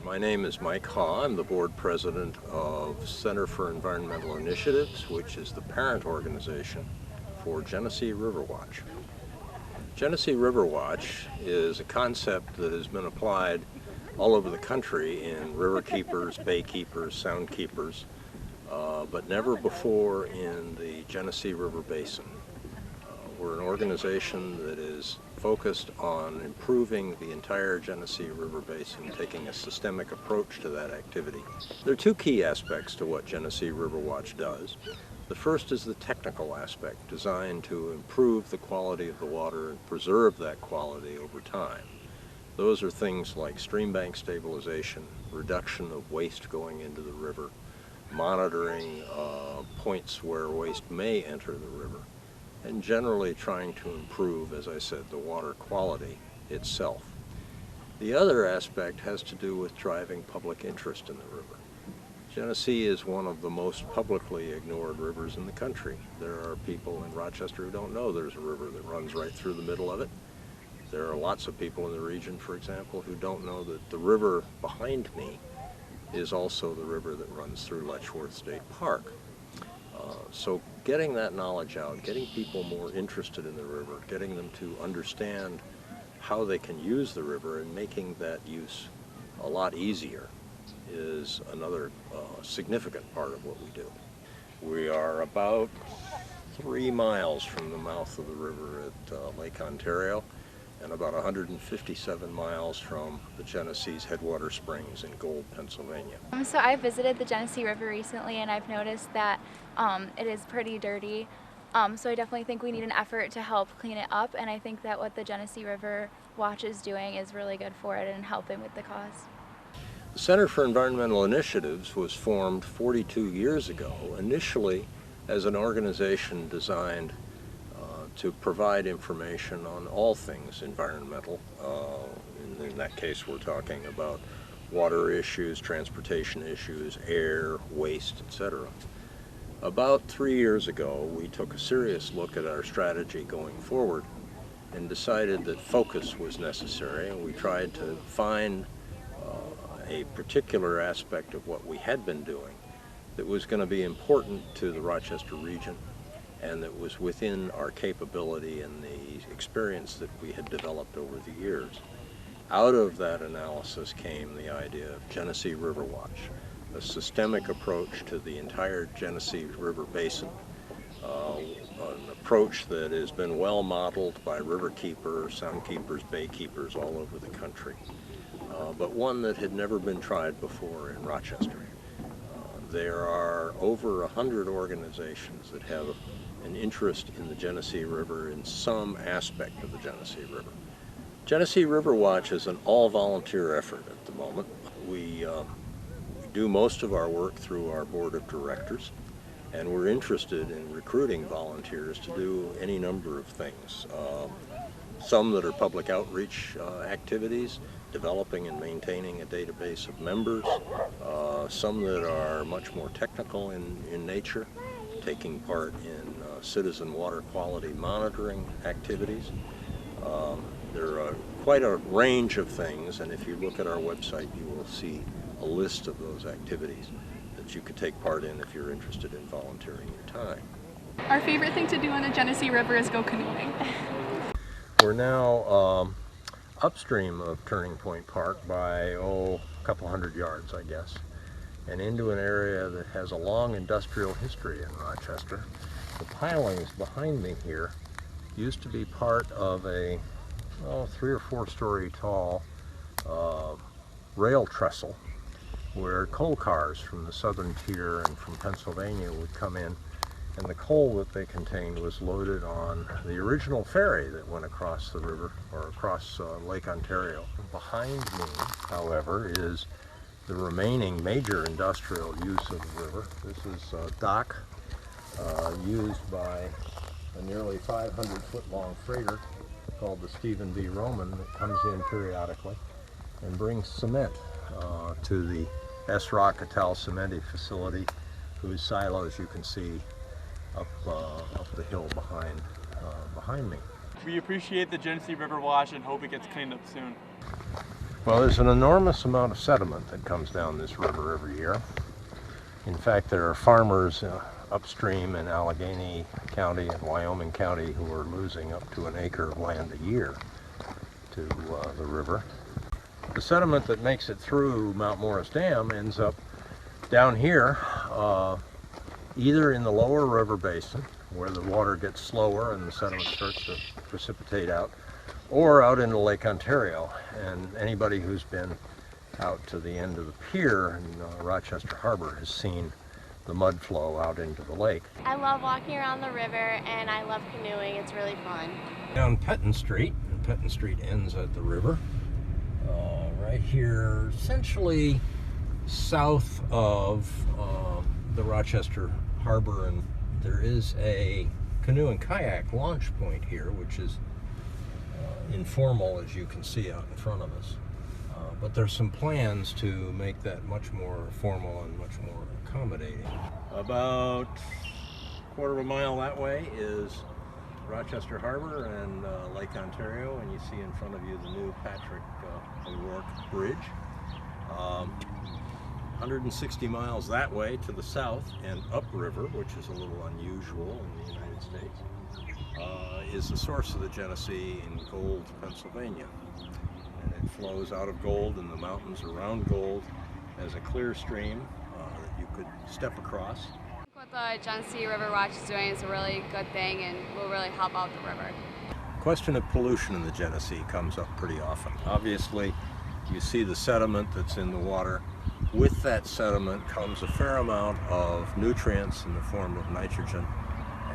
My name is Mike Haw. I'm the board president of Center for Environmental Initiatives, which is the parent organization for Genesee RiverWatch. Genesee RiverWatch is a concept that has been applied all over the country in river keepers, bay keepers, sound keepers, but never before in the Genesee River Basin. We're an organization that is focused on improving the entire Genesee River Basin, taking a systemic approach to that activity. There are two key aspects to what Genesee RiverWatch does. The first is the technical aspect, designed to improve the quality of the water and preserve that quality over time. Those are things like stream bank stabilization, reduction of waste going into the river, monitoring points where waste may enter the river, and generally trying to improve, as I said, the water quality itself. The other aspect has to do with driving public interest in the river. Genesee is one of the most publicly ignored rivers in the country. There are people in Rochester who don't know there's a river that runs right through the middle of it. There are lots of people in the region, for example, who don't know that the river behind me is also the river that runs through Letchworth State Park. So getting that knowledge out, getting people more interested in the river, getting them to understand how they can use the river and making that use a lot easier is another significant part of what we do. We are about 3 miles from the mouth of the river at Lake Ontario, and about 157 miles from the Genesee's headwater springs in Gold, Pennsylvania. So I visited the Genesee River recently, and I've noticed that it is pretty dirty. So I definitely think we need an effort to help clean it up, and I think that what the Genesee RiverWatch is doing is really good for it and helping with the cause. The Center for Environmental Initiatives was formed 42 years ago, initially as an organization designed to provide information on all things environmental. In that case, we're talking about water issues, transportation issues, air, waste, etc. About 3 years ago, we took a serious look at our strategy going forward and decided that focus was necessary, and we tried to find a particular aspect of what we had been doing that was going to be important to the Rochester region and that was within our capability and the experience that we had developed over the years. Out of that analysis came the idea of Genesee RiverWatch, a systemic approach to the entire Genesee River Basin, an approach that has been well modeled by river keepers, sound keepers, bay keepers all over the country, but one that had never been tried before in Rochester. There are over 100 organizations that have an interest in the Genesee River in some aspect of the Genesee River. Genesee RiverWatch is an all-volunteer effort at the moment. We do most of our work through our board of directors, and we're interested in recruiting volunteers to do any number of things. Some that are public outreach activities, developing and maintaining a database of members, some that are much more technical in nature, taking part in citizen water quality monitoring activities. There are quite a range of things, and if you look at our website, you will see a list of those activities that you could take part in if you're interested in volunteering your time. Our favorite thing to do on the Genesee River is go canoeing. We're now upstream of Turning Point Park by, a couple hundred yards, I guess, and into an area that has a long industrial history in Rochester. The pilings behind me here used to be part of a 3 or 4 story tall rail trestle where coal cars from the southern tier and from Pennsylvania would come in, and the coal that they contained was loaded on the original ferry that went across the river, or across Lake Ontario. Behind me, however, is the remaining major industrial use of the river. This is a dock used by a nearly 500-foot-long freighter called the Stephen B. Roman that comes in periodically and brings cement to the S-Rock Ital Cementi facility, whose silos you can see up the hill behind me. We appreciate the Genesee RiverWatch and hope it gets cleaned up soon. Well, there's an enormous amount of sediment that comes down this river every year. In fact, there are farmers upstream in Allegheny County and Wyoming County who are losing up to an acre of land a year to the river. The sediment that makes it through Mount Morris Dam ends up down here, either in the lower river basin, where the water gets slower and the sediment starts to precipitate out, or out into Lake Ontario. And anybody who's been out to the end of the pier in Rochester Harbor has seen the mud flow out into the lake. I love walking around the river and I love canoeing. It's really fun. Down Petton Street, and Petton Street ends at the river, right here, essentially south of the Rochester Harbor, and there is a canoe and kayak launch point here, which is informal, as you can see out in front of us. But there's some plans to make that much more formal and much more accommodating. About a quarter of a mile that way is Rochester Harbor and Lake Ontario, and you see in front of you the new Patrick O'Rourke Bridge. 160 miles that way to the south and upriver, which is a little unusual in the United States, is the source of the Genesee in Gold, Pennsylvania. And it flows out of Gold and the mountains around Gold as a clear stream that you could step across. What the Genesee RiverWatch is doing is a really good thing and will really help out the river. The question of pollution in the Genesee comes up pretty often. Obviously, you see the sediment that's in the water. With that sediment comes a fair amount of nutrients in the form of nitrogen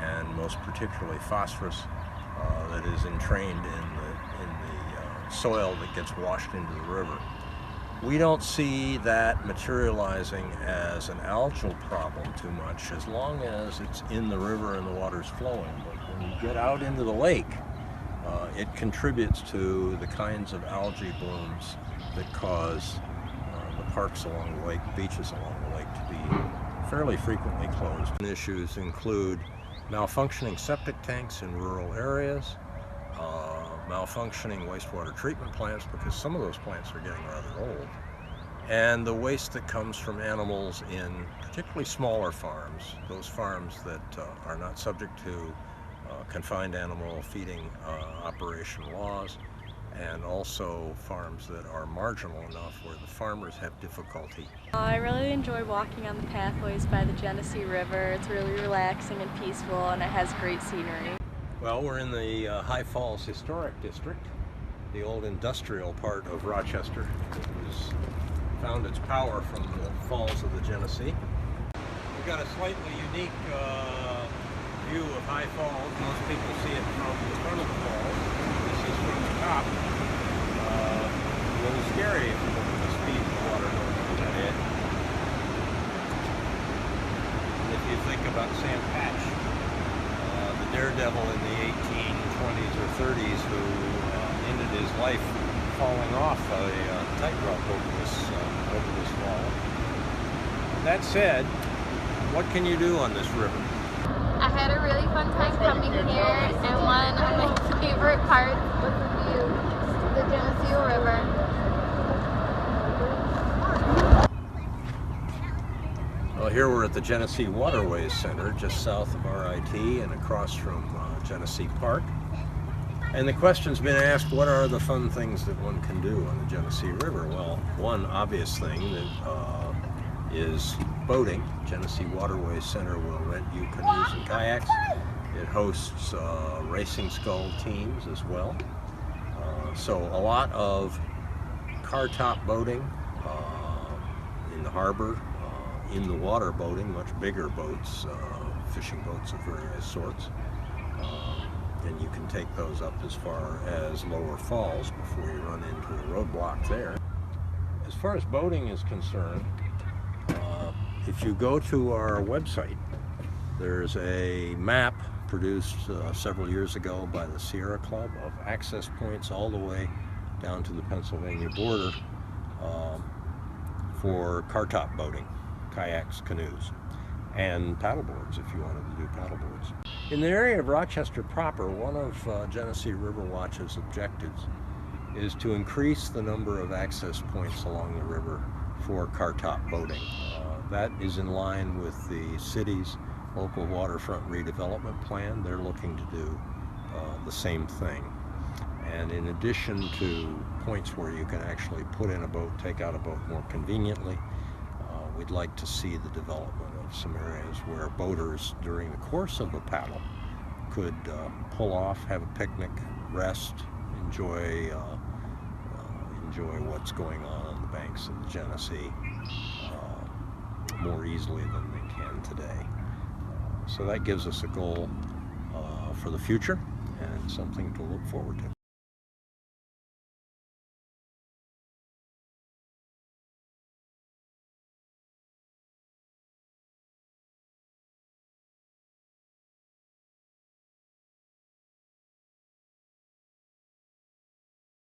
and most particularly phosphorus that is entrained in the soil that gets washed into the river. We don't see that materializing as an algal problem too much as long as it's in the river and the water's flowing. But when you get out into the lake, it contributes to the kinds of algae blooms that cause the parks along the lake, beaches along the lake to be fairly frequently closed. Issues include malfunctioning septic tanks in rural areas, malfunctioning wastewater treatment plants, because some of those plants are getting rather old, and the waste that comes from animals in particularly smaller farms, those farms that are not subject to confined animal feeding operation laws, and also farms that are marginal enough where the farmers have difficulty. I really enjoy walking on the pathways by the Genesee River. It's really relaxing and peaceful, and it has great scenery. Well, we're in the High Falls Historic District, the old industrial part of Rochester. It found its power from the falls of the Genesee. We've got a slightly unique view of High Falls. Most people see it from the front of the falls. This is from the top. A little scary if you look at the speed of the water going over that edge. And if you think about Sam Patch, the daredevil in the 1820s or 30s who ended his life falling off a tightrope over this fall. That said, what can you do on this river? I had a really fun time coming here, and one of my favorite parts was the view of the Genesee River. Well, here we're at the Genesee Waterways Center, just south of RIT and across from Genesee Park. And the question's been asked, what are the fun things that one can do on the Genesee River? Well, one obvious thing that is boating. Genesee Waterways Center will rent you canoes and kayaks. It hosts racing scull teams as well. So a lot of car top boating in the harbor, in the water boating, much bigger boats, fishing boats of various sorts. And you can take those up as far as Lower Falls before you run into a roadblock there. As far as boating is concerned, if you go to our website, there's a map produced several years ago by the Sierra Club of access points all the way down to the Pennsylvania border for car top boating, kayaks, canoes, and paddleboards if you wanted to do paddleboards. In the area of Rochester proper, one of Genesee RiverWatch's objectives is to increase the number of access points along the river for car-top boating. That is in line with the city's local waterfront redevelopment plan. They're looking to do the same thing. And in addition to points where you can actually put in a boat, take out a boat more conveniently, we'd like to see the development of some areas where boaters during the course of a paddle could pull off, have a picnic, rest, enjoy what's going on the banks of the Genesee more easily than they can today. So that gives us a goal for the future and something to look forward to.